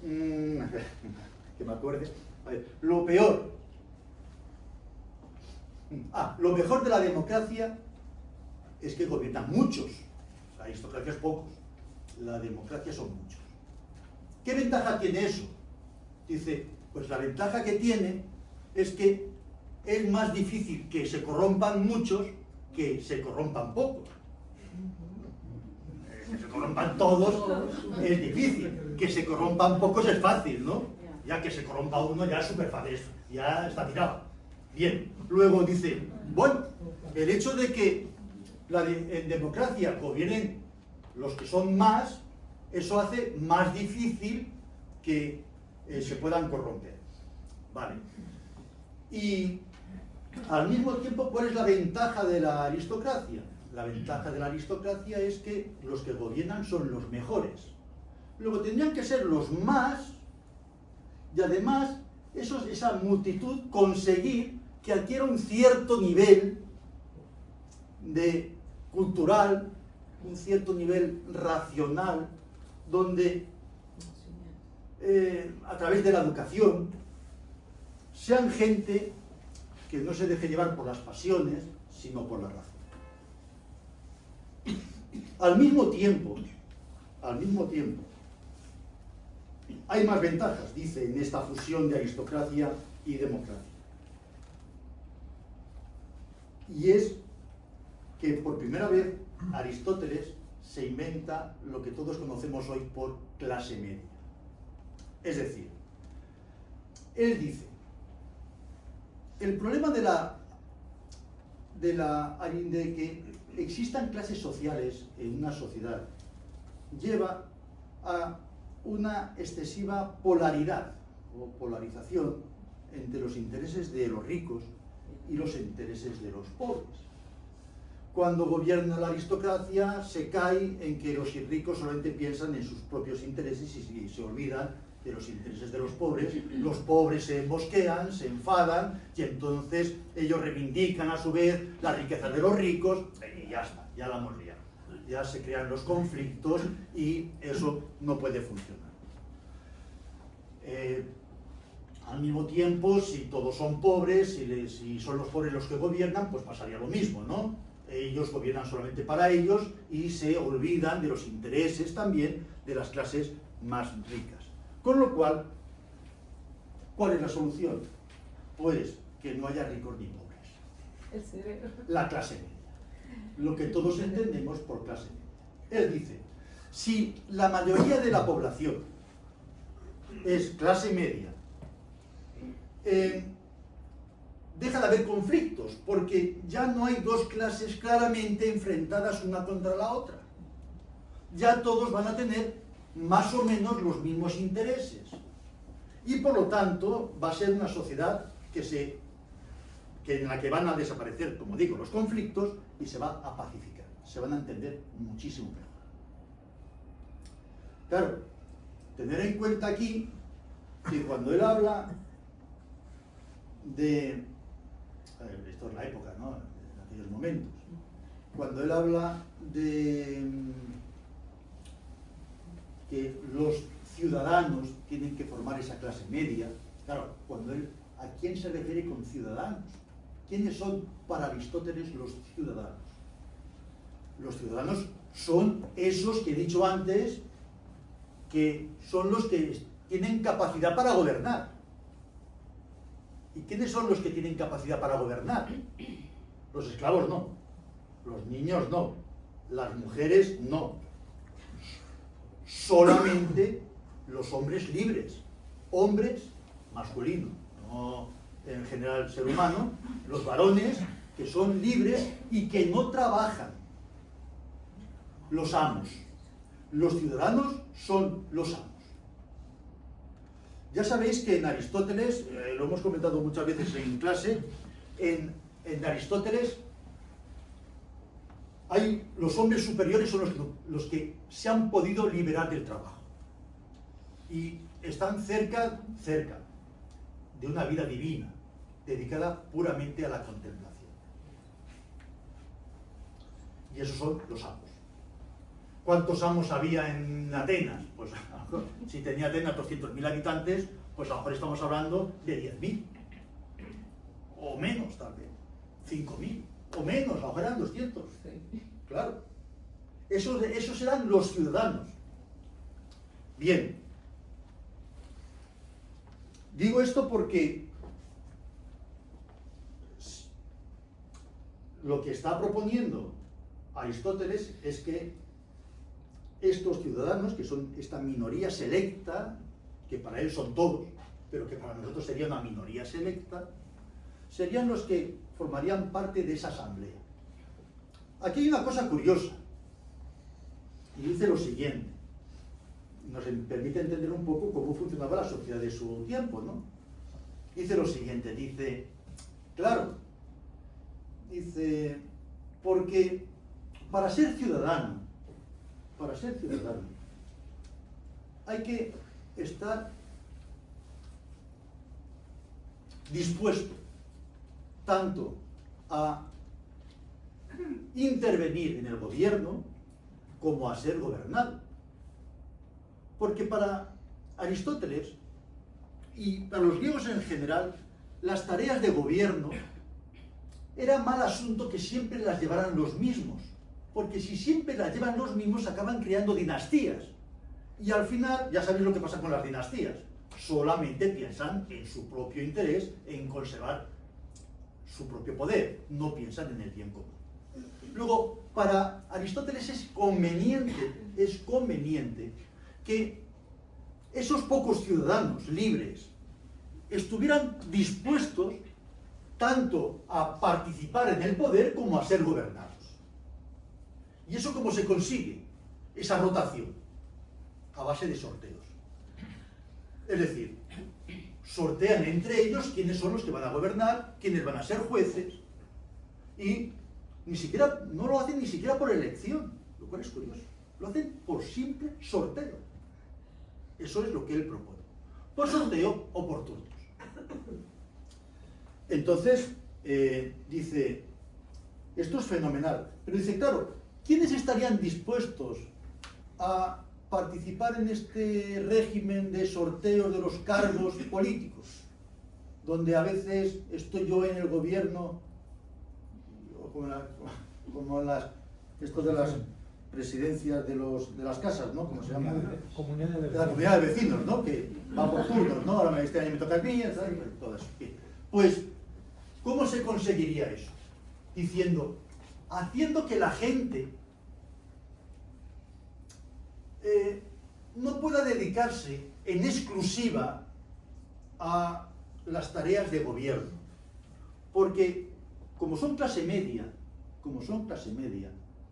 [SPEAKER 1] que me acuerde, a ver, lo peor. Lo mejor de la democracia es que gobiernan muchos, la aristocracia es pocos, la democracia son muchos. ¿Qué ventaja tiene eso? Dice, pues la ventaja que tiene es que es más difícil que se corrompan muchos que se corrompan pocos. Que se corrompan todos es difícil, que se corrompan pocos es fácil, ¿no? Ya que se corrompa uno ya es súper fácil, ya está tirado. Bien, luego dice, bueno, el hecho de que en democracia gobiernen los que son más, eso hace más difícil que se puedan corromper. Vale. Y al mismo tiempo, ¿cuál es la ventaja de la aristocracia? La ventaja de la aristocracia es que los que gobiernan son los mejores. Luego tendrían que ser los más, y además esa multitud conseguir que adquiera un cierto nivel cultural, un cierto nivel racional, donde a través de la educación sean gente que no se deje llevar por las pasiones, sino por la razón. Al mismo tiempo, hay más ventajas, dice, en esta fusión de aristocracia y democracia. Y es que por primera vez Aristóteles se inventa lo que todos conocemos hoy por clase media. Es decir, él dice, el problema de que existan clases sociales en una sociedad lleva a una excesiva polaridad o polarización entre los intereses de los ricos y los intereses de los pobres. Cuando gobierna la aristocracia se cae en que los ricos solamente piensan en sus propios intereses y se olvidan de los intereses de los pobres se mosquean, se enfadan y entonces ellos reivindican a su vez la riqueza de los ricos y ya está, ya la hemos liado. Ya se crean los conflictos y eso no puede funcionar. Al mismo tiempo, si todos son pobres y son los pobres los que gobiernan, pues pasaría lo mismo, ¿no? ellos gobiernan solamente para ellos y se olvidan de los intereses también de las clases más ricas. Con lo cual, ¿cuál es la solución? Pues que no haya ricos ni pobres.
[SPEAKER 3] El cerebro.
[SPEAKER 1] La clase media. Lo que todos entendemos por clase media. Él dice, si la mayoría de la población es clase media, deja de haber conflictos, porque ya no hay dos clases claramente enfrentadas una contra la otra. Ya todos van a tener más o menos los mismos intereses. Y por lo tanto va a ser una sociedad en la que van a desaparecer, como digo, los conflictos y se va a pacificar. Se van a entender muchísimo mejor. Claro, tener en cuenta aquí que cuando él habla de... esto es la época, ¿no? En aquellos momentos. Cuando él habla de que los ciudadanos tienen que formar esa clase media, claro, ¿a quién se refiere con ciudadanos? ¿Quiénes son para Aristóteles los ciudadanos? Los ciudadanos son esos que he dicho antes, que son los que tienen capacidad para gobernar. ¿Y quiénes son los que tienen capacidad para gobernar? Los esclavos no, los niños no, las mujeres no. Solamente los hombres libres, hombres masculinos, no en general el ser humano, los varones que son libres y que no trabajan. Los amos. Los ciudadanos son los amos. Ya sabéis que en Aristóteles, lo hemos comentado muchas veces en clase, en Aristóteles los hombres superiores son los que se han podido liberar del trabajo y están cerca de una vida divina, dedicada puramente a la contemplación. Y esos son los amos. ¿Cuántos amos había en Atenas? Pues si tenía Atenas 200.000 habitantes, pues a lo mejor estamos hablando de 10.000. O menos, tal vez. 5.000. O menos, a lo mejor eran 200. Claro. Esos eran los ciudadanos. Bien. Digo esto porque lo que está proponiendo Aristóteles es que estos ciudadanos, que son esta minoría selecta, que para él son todos, pero que para nosotros sería una minoría selecta, serían los que formarían parte de esa asamblea. Aquí hay una cosa curiosa, y dice lo siguiente, nos permite entender un poco cómo funcionaba la sociedad de su tiempo, ¿no? Dice lo siguiente, dice, claro, dice, porque para ser ciudadano, hay que estar dispuesto tanto a intervenir en el gobierno como a ser gobernado. Porque para Aristóteles y para los griegos en general, las tareas de gobierno era mal asunto que siempre las llevaran los mismos. Porque si siempre las llevan los mismos, acaban creando dinastías. Y al final, ya sabéis lo que pasa con las dinastías. Solamente piensan en su propio interés, en conservar su propio poder. No piensan en el bien común. Luego, para Aristóteles es conveniente que esos pocos ciudadanos libres estuvieran dispuestos tanto a participar en el poder como a ser gobernados. ¿Y eso cómo se consigue? Esa rotación, a base de sorteos. Es decir, sortean entre ellos quiénes son los que van a gobernar, quiénes van a ser jueces, y no lo hacen ni siquiera por elección, lo cual es curioso. Lo hacen por simple sorteo. Eso es lo que él propone. Por sorteo o por turnos. Entonces, dice, esto es fenomenal, pero dice, claro, ¿quiénes estarían dispuestos a participar en este régimen de sorteos de los cargos políticos? Donde a veces estoy yo en el gobierno, como en esto de las presidencias de las casas, ¿no? ¿Cómo se llama? De la comunidad de vecinos, ¿no? Que va por turnos, ¿no? Ahora este año me toca a mí, todo eso. Bien. Pues, ¿cómo se conseguiría eso? Haciendo que la gente no pueda dedicarse en exclusiva a las tareas de gobierno, porque como son clase media,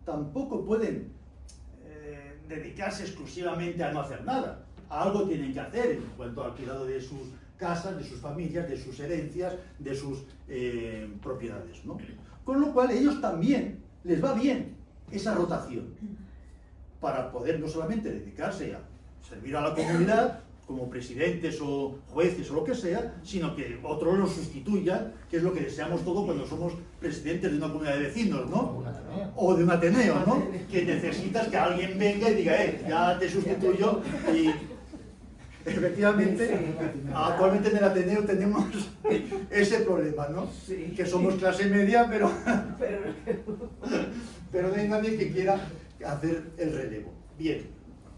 [SPEAKER 1] tampoco pueden dedicarse exclusivamente a no hacer nada. Algo tienen que hacer en cuanto al cuidado de sus casas, de sus familias, de sus herencias, de sus propiedades, ¿no? Con lo cual ellos también les va bien esa rotación para poder no solamente dedicarse a servir a la comunidad como presidentes o jueces o lo que sea, sino que otros los sustituyan, que es lo que deseamos todos cuando somos presidentes de una comunidad de vecinos, ¿no? O de un Ateneo, ¿no? Que necesitas que alguien venga y diga, ya te sustituyo. Y efectivamente, actualmente en el Ateneo tenemos ese problema, ¿no? Que somos clase media, pero no hay nadie que quiera hacer el relevo. Bien.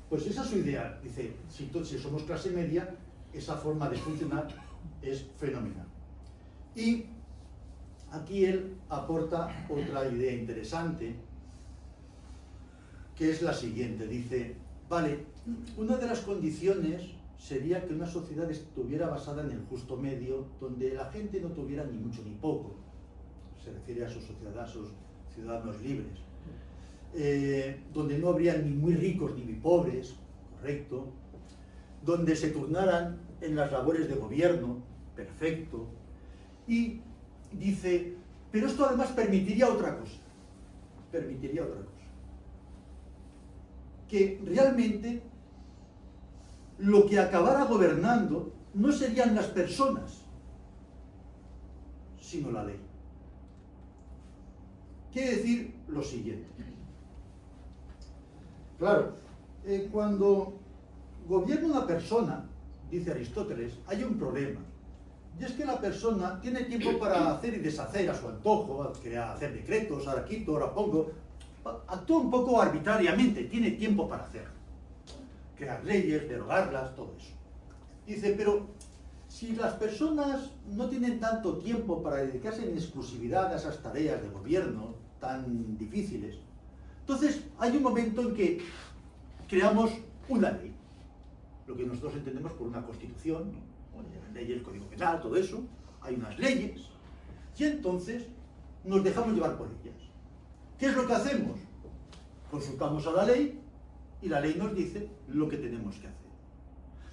[SPEAKER 1] Pues esa es su idea. Dice, si somos clase media, esa forma de funcionar es fenomenal. Y aquí él aporta otra idea interesante, que es la siguiente. Dice, vale, una de las condiciones sería que una sociedad estuviera basada en el justo medio, donde la gente no tuviera ni mucho ni poco. Se refiere a esos ciudadanos libres. Donde no habría ni muy ricos ni muy pobres, correcto, donde se turnaran en las labores de gobierno, perfecto, y dice, pero esto además permitiría otra cosa, que realmente lo que acabara gobernando no serían las personas, sino la ley. Quiere decir lo siguiente. Claro, cuando gobierna una persona, dice Aristóteles, hay un problema. Y es que la persona tiene tiempo para hacer y deshacer a su antojo, hacer decretos, ahora quito, ahora pongo. Actúa un poco arbitrariamente, tiene tiempo para hacerlo. Crear leyes, derogarlas, todo eso. Dice, pero si las personas no tienen tanto tiempo para dedicarse en exclusividad a esas tareas de gobierno tan difíciles, entonces hay un momento en que creamos una ley, lo que nosotros entendemos por una constitución, ¿no? Leyes, el Código Penal, todo eso, hay unas leyes, y entonces nos dejamos llevar por ellas. ¿Qué es lo que hacemos? Consultamos a la ley y la ley nos dice lo que tenemos que hacer.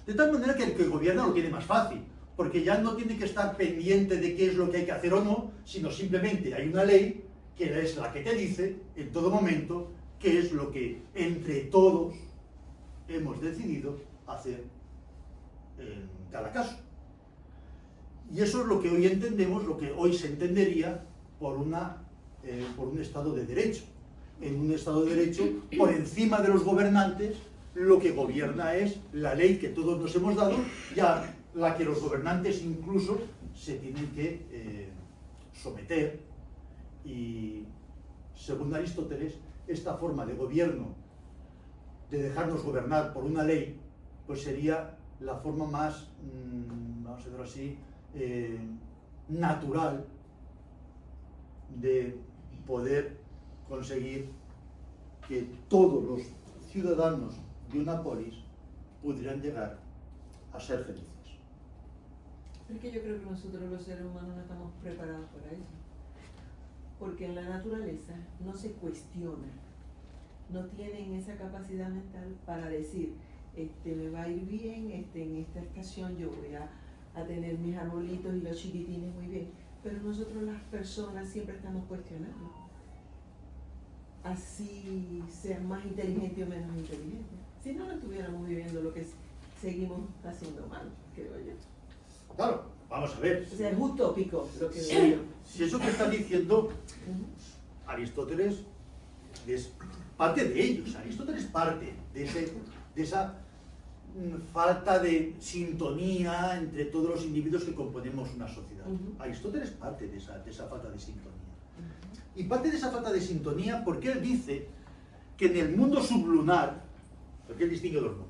[SPEAKER 1] De tal manera que el que gobierna lo tiene más fácil, porque ya no tiene que estar pendiente de qué es lo que hay que hacer o no, sino simplemente hay una ley que es la que te dice en todo momento qué es lo que entre todos hemos decidido hacer en cada caso. Y eso es lo que hoy entendemos, lo que hoy se entendería por un Estado de Derecho. En un Estado de Derecho, por encima de los gobernantes, lo que gobierna es la ley que todos nos hemos dado, ya la que los gobernantes incluso se tienen que someter. Y según Aristóteles, esta forma de gobierno, de dejarnos gobernar por una ley, pues sería la forma más, vamos a decirlo así, natural de poder conseguir que todos los ciudadanos de una polis pudieran llegar a ser felices.
[SPEAKER 3] Es que yo creo que nosotros los seres humanos no estamos preparados para eso. Porque en la naturaleza no se cuestiona, no tienen esa capacidad mental para decir, me va a ir bien, en esta estación yo voy a tener mis arbolitos y los chiquitines muy bien, pero nosotros las personas siempre estamos cuestionando, así sean más inteligentes o menos inteligentes. Si no, no estuviéramos viviendo lo que seguimos haciendo mal, creo yo.
[SPEAKER 1] Claro, vamos a ver.
[SPEAKER 3] O sea, es utópico lo que
[SPEAKER 1] digo yo. Si eso que está diciendo Aristóteles es parte de ellos. Aristóteles parte de esa falta de sintonía entre todos los individuos que componemos una sociedad. Aristóteles parte de esa falta de sintonía. Y parte de esa falta de sintonía, porque él dice que en el mundo sublunar, porque él distingue dos mundos,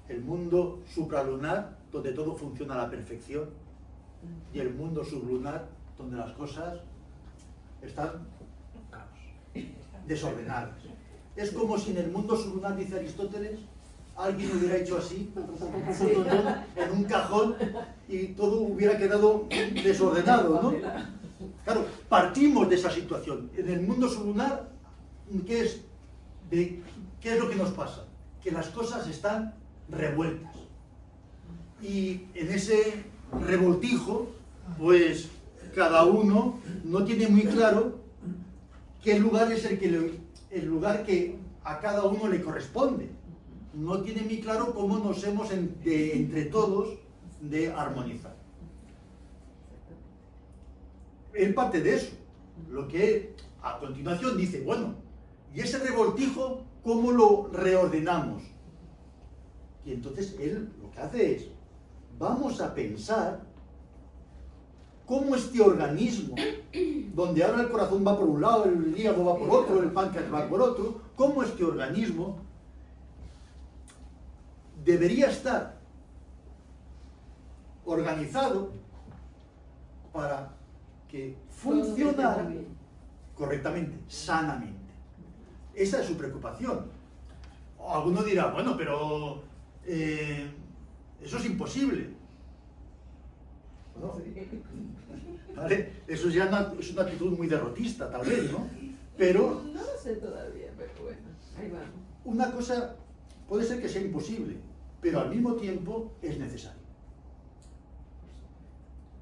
[SPEAKER 1] el mundo supralunar, donde todo funciona a la perfección, y el mundo sublunar, donde las cosas están caos, desordenadas. Es como si en el mundo sublunar, dice Aristóteles, alguien hubiera hecho así, en un cajón, y todo hubiera quedado desordenado, ¿no? Claro, partimos de esa situación. En el mundo sublunar, ¿qué es lo que nos pasa? Que las cosas están revueltas. Y en ese revoltijo, pues cada uno no tiene muy claro qué lugar es el lugar que a cada uno le corresponde. No tiene muy claro cómo nos hemos entre todos de armonizar. Él parte de eso. Lo que a continuación dice, bueno, ¿y ese revoltijo cómo lo reordenamos? Y entonces él lo que hace es, vamos a pensar cómo este organismo, donde ahora el corazón va por un lado, el hígado va por otro, el páncreas va por otro, cómo este organismo debería estar organizado para que funcionara correctamente, sanamente. Esa es su preocupación. Alguno dirá, bueno, pero eso es imposible. ¿No? ¿Vale? Eso ya es una actitud muy derrotista, tal vez, ¿no? Pero
[SPEAKER 3] no lo sé todavía, pero bueno, ahí vamos.
[SPEAKER 1] Una cosa puede ser que sea imposible, pero al mismo tiempo es necesario.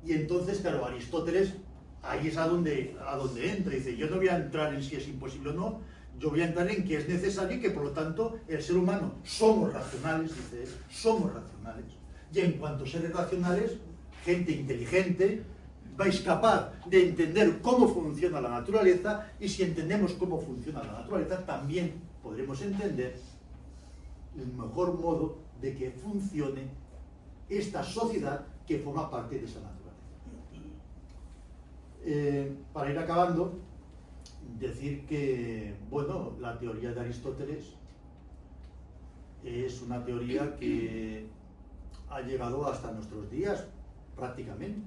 [SPEAKER 1] Y entonces, claro, Aristóteles ahí es a donde entra. Dice, yo no voy a entrar en si es imposible o no, yo voy a entrar en que es necesario y que por lo tanto el ser humano somos racionales, dice él, somos racionales. Y en cuanto a seres racionales, gente inteligente, vais capaz de entender cómo funciona la naturaleza, y si entendemos cómo funciona la naturaleza, también podremos entender el mejor modo de que funcione esta sociedad que forma parte de esa naturaleza. Para ir acabando, decir que, bueno, la teoría de Aristóteles es una teoría que ha llegado hasta nuestros días prácticamente.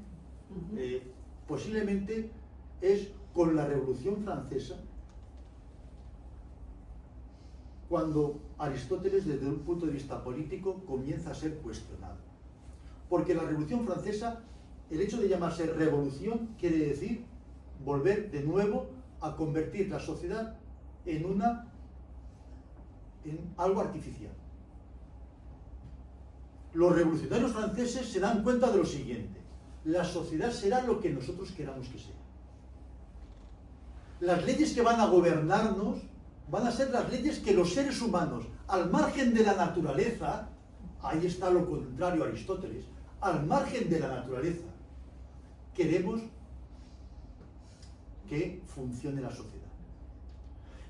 [SPEAKER 1] Posiblemente es con la Revolución Francesa cuando Aristóteles, desde un punto de vista político, comienza a ser cuestionado. Porque la Revolución Francesa, el hecho de llamarse revolución, quiere decir volver de nuevo a convertir la sociedad en algo artificial. Los revolucionarios franceses se dan cuenta de lo siguiente: la sociedad será lo que nosotros queramos que sea. Las leyes que van a gobernarnos van a ser las leyes que los seres humanos, al margen de la naturaleza, ahí está lo contrario a Aristóteles, al margen de la naturaleza, queremos que funcione la sociedad.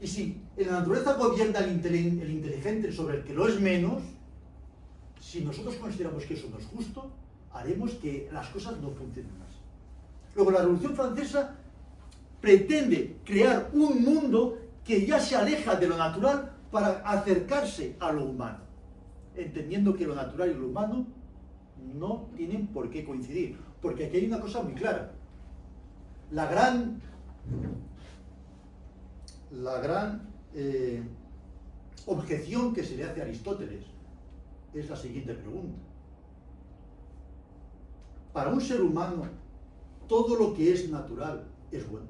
[SPEAKER 1] Y si en la naturaleza gobierna el inteligente sobre el que lo es menos, si nosotros consideramos que eso no es justo, haremos que las cosas no funcionen más. Luego, la Revolución Francesa pretende crear un mundo que ya se aleja de lo natural para acercarse a lo humano, entendiendo que lo natural y lo humano no tienen por qué coincidir, porque aquí hay una cosa muy clara. La gran objeción que se le hace a Aristóteles es la siguiente pregunta: para un ser humano, ¿todo lo que es natural es bueno?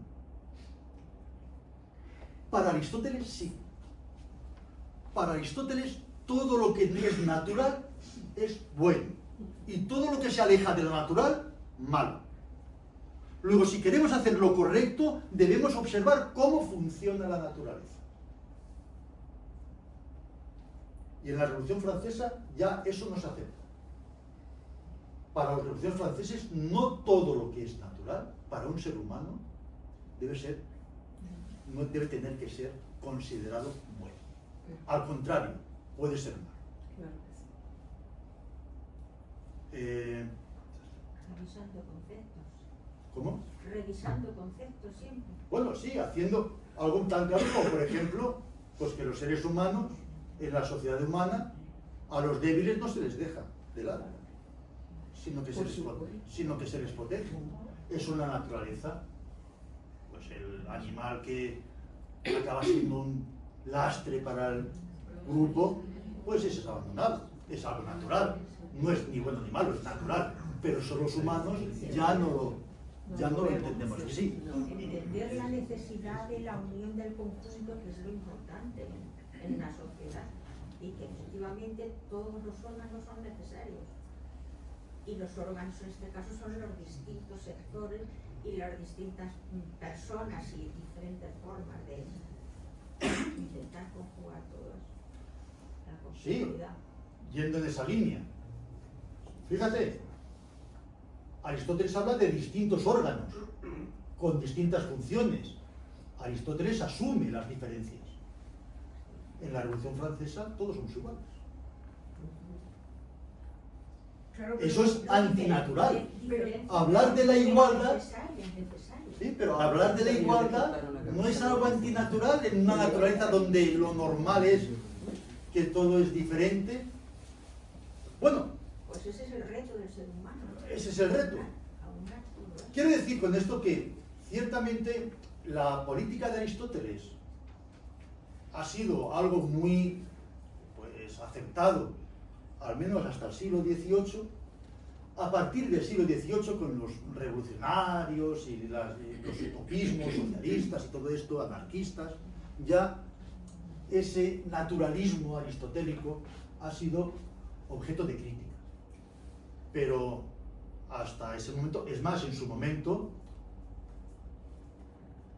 [SPEAKER 1] Para Aristóteles, sí. Para Aristóteles, todo lo que no es natural es bueno. Y todo lo que se aleja de lo natural, malo. Luego, si queremos hacer lo correcto, debemos observar cómo funciona la naturaleza. Y en la Revolución Francesa ya eso no se acepta. Para los revolucionarios franceses, no todo lo que es natural para un ser humano no debe tener que ser considerado bueno. Al contrario, puede ser malo.
[SPEAKER 3] Claro que sí.
[SPEAKER 4] Están usando conceptos.
[SPEAKER 1] ¿Cómo?
[SPEAKER 4] Revisando conceptos siempre.
[SPEAKER 1] Bueno, sí, haciendo algo tan claro como, por ejemplo, pues que los seres humanos, en la sociedad humana, a los débiles no se les deja de lado, sino que se les protege. Es una naturaleza. Pues el animal que acaba siendo un lastre para el grupo, pues ese es abandonado. Es algo natural. No es ni bueno ni malo, es natural. Pero son los humanos ya no lo entendemos así.
[SPEAKER 4] Entender la necesidad de la unión del conjunto, que es lo importante en una sociedad, y que efectivamente todos los órganos son necesarios. Y los órganos en este caso son los distintos sectores y las distintas personas y diferentes formas de intentar conjugar todas la complejidad.
[SPEAKER 1] Sí, yendo en esa línea. Fíjate, Aristóteles habla de distintos órganos, con distintas funciones. Aristóteles asume las diferencias. En la Revolución Francesa todos somos iguales.
[SPEAKER 4] Claro,
[SPEAKER 1] Eso es antinatural.
[SPEAKER 4] diferencias
[SPEAKER 1] Hablar de la igualdad,
[SPEAKER 4] necesarias.
[SPEAKER 1] sí, pero hablar de la igualdad no es algo antinatural en una naturaleza donde lo normal es que todo es diferente. Bueno,
[SPEAKER 4] Pues ese es el reto del ser humano.
[SPEAKER 1] ese es el reto.
[SPEAKER 4] Aunar todo eso.
[SPEAKER 1] Quiero decir con esto que ciertamente la política de Aristóteles ha sido algo muy pues, aceptado, al menos hasta el siglo XVIII. A partir del siglo XVIII, con los revolucionarios y los utopismos socialistas y todo esto, anarquistas, ya ese naturalismo aristotélico ha sido objeto de crítica. Pero hasta ese momento, es más, en su momento,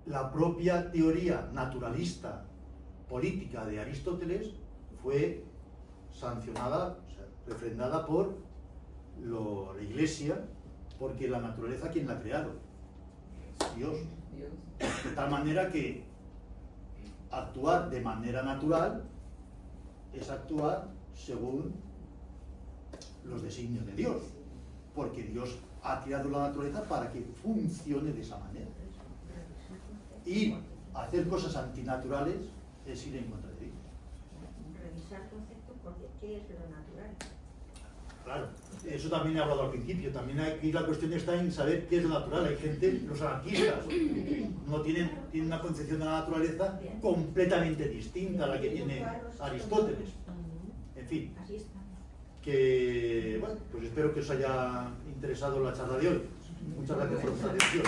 [SPEAKER 1] la propia teoría naturalista política de Aristóteles fue sancionada, o sea, refrendada por la Iglesia, porque la naturaleza, ¿quién la ha creado? Dios. De tal manera que actuar de manera natural es actuar según los designios de Dios, porque Dios ha creado la naturaleza para que funcione de esa manera. Y hacer cosas antinaturales es ir en contra de Dios.
[SPEAKER 4] Revisar conceptos porque ¿qué es lo natural?
[SPEAKER 1] Claro, eso también he hablado al principio. También aquí la cuestión está en saber qué es lo natural. Hay gente, los anarquistas, no tienen una concepción de la naturaleza completamente distinta a la que tiene Aristóteles. En fin,
[SPEAKER 4] Así está.
[SPEAKER 1] que bueno, pues espero que os haya interesado la charla de hoy. Muchas gracias por vuestra atención.